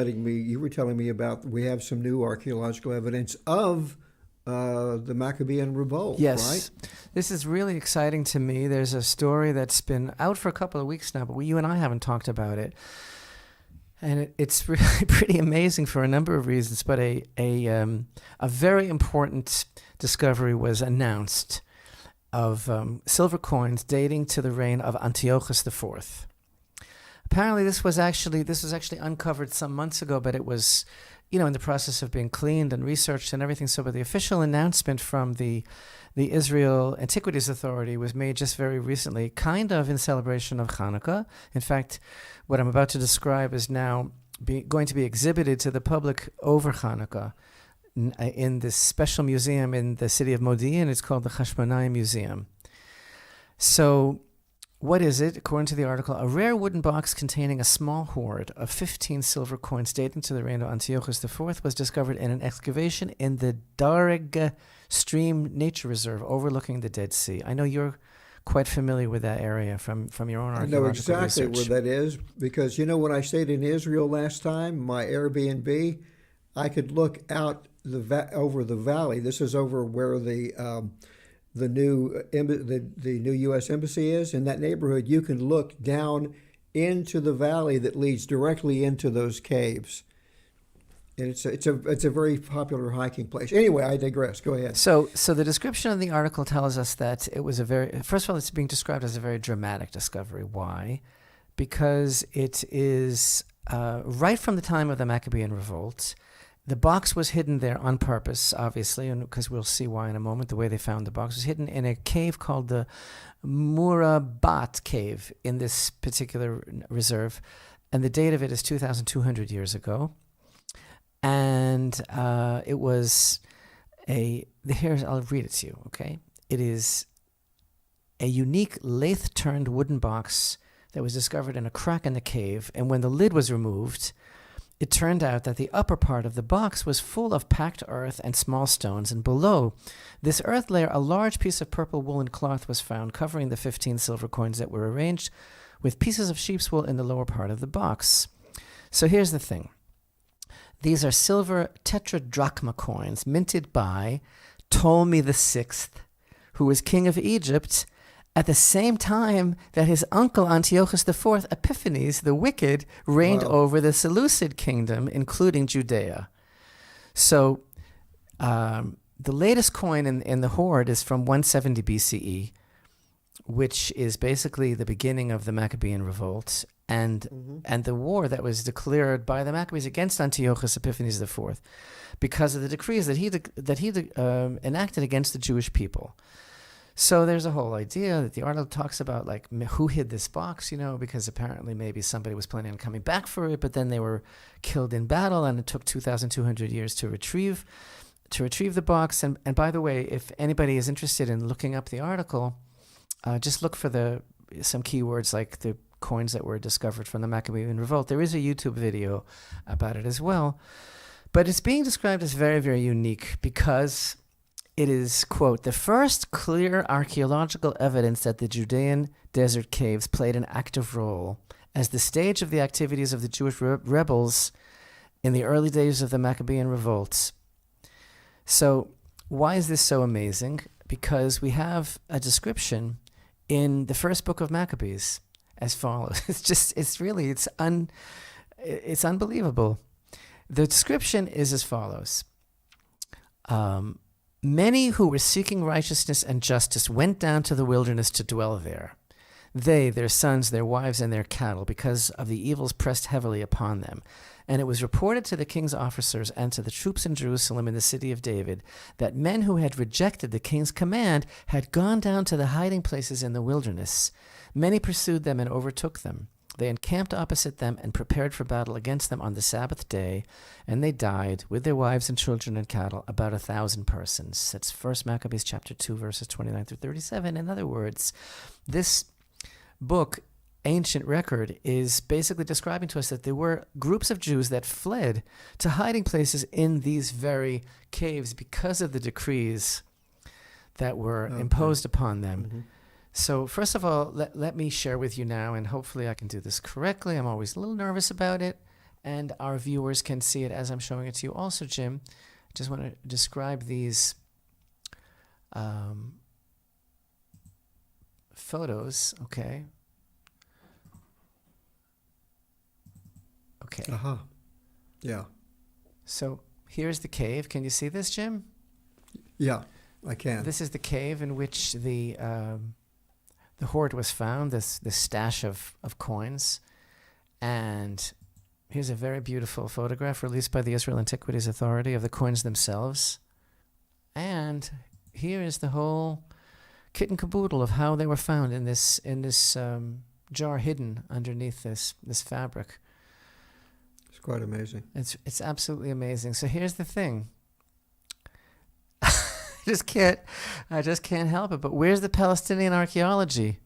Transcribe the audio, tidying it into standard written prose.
you were telling me about, we have some new archaeological evidence of the Maccabean Revolt, Yes. right? This is really exciting to me. There's a story that's been out for a couple of weeks now, but you and I haven't talked about it. And it's really pretty amazing for a number of reasons, but a very important discovery was announced of silver coins dating to the reign of Antiochus IV. Apparently, this was actually uncovered some months ago, but it was, in the process of being cleaned and researched and everything. So, but the official announcement from the Israel Antiquities Authority was made just very recently, kind of in celebration of Chanukah. In fact, what I'm about to describe is now going to be exhibited to the public over Chanukah in this special museum in the city of Modi'in. It's called the Hashmonaim Museum. So, what is it? According to the article, a rare wooden box containing a small hoard of 15 silver coins dating to the reign of Antiochus IV was discovered in an excavation in the Dareg Stream Nature Reserve overlooking the Dead Sea. I know you're quite familiar with that area from your own archaeological research. I know exactly where that is, because when I stayed in Israel last time, my Airbnb, I could look out over the valley. This is over where the new U.S. Embassy is. In that neighborhood, you can look down into the valley that leads directly into those caves. And it's a very popular hiking place. Anyway, I digress. Go ahead. So the description of the article tells us that it was first of all, it's being described as a very dramatic discovery. Why? Because it is right from the time of the Maccabean Revolt. The box was hidden there on purpose, obviously, and because we'll see why in a moment. The way they found the box was hidden in a cave called the Murabat Cave in this particular reserve, and the date of it is 2,200 years ago. And it was I'll read it to you, okay? It is a unique lathe-turned wooden box that was discovered in a crack in the cave, and when the lid was removed, it turned out that the upper part of the box was full of packed earth and small stones, and below this earth layer, a large piece of purple woolen cloth was found covering the 15 silver coins that were arranged with pieces of sheep's wool in the lower part of the box. So here's the thing. These are silver tetradrachma coins minted by Ptolemy VI, who was king of Egypt at the same time that his uncle Antiochus IV Epiphanes, the Wicked, reigned over the Seleucid kingdom, including Judea. So the latest coin in the hoard is from 170 BCE, which is basically the beginning of the Maccabean Revolt and the war that was declared by the Maccabees against Antiochus Epiphanes IV because of the decrees that he enacted against the Jewish people. So there's a whole idea that the article talks about, like, who hid this box, because apparently maybe somebody was planning on coming back for it, but then they were killed in battle, and it took 2,200 years to retrieve the box. And by the way, if anybody is interested in looking up the article, just look for some keywords like the coins that were discovered from the Maccabean Revolt. There is a YouTube video about it as well. But it's being described as very, very unique because it is, quote, the first clear archaeological evidence that the Judean desert caves played an active role as the stage of the activities of the Jewish rebels in the early days of the Maccabean Revolt. So why is this so amazing? Because we have a description in the first book of Maccabees as follows. It's unbelievable. The description is as follows. Many who were seeking righteousness and justice went down to the wilderness to dwell there. They, their sons, their wives, and their cattle, because of the evils pressed heavily upon them. And it was reported to the king's officers and to the troops in Jerusalem in the city of David that men who had rejected the king's command had gone down to the hiding places in the wilderness. Many pursued them and overtook them. They encamped opposite them and prepared for battle against them on the Sabbath day, and they died with their wives and children and cattle, about 1,000 persons. That's 1 Maccabees chapter 2, verses 29 through 37. In other words, this book, ancient record, is basically describing to us that there were groups of Jews that fled to hiding places in these very caves because of the decrees that were imposed upon them. Mm-hmm. So first of all, let me share with you now, and hopefully I can do this correctly. I'm always a little nervous about it. and our viewers can see it as I'm showing it to you. Also, Jim, just want to describe these photos, okay? Okay. Uh-huh. Yeah. So here's the cave. Can you see this, Jim? Yeah, I can. This is the cave in which the hoard was found, this stash of coins. And here's a very beautiful photograph released by the Israel Antiquities Authority of the coins themselves. And here is the whole kit and caboodle of how they were found in this jar hidden underneath this fabric. It's quite amazing. It's absolutely amazing. So here's the thing. I just can't help it. But where's the Palestinian archaeology?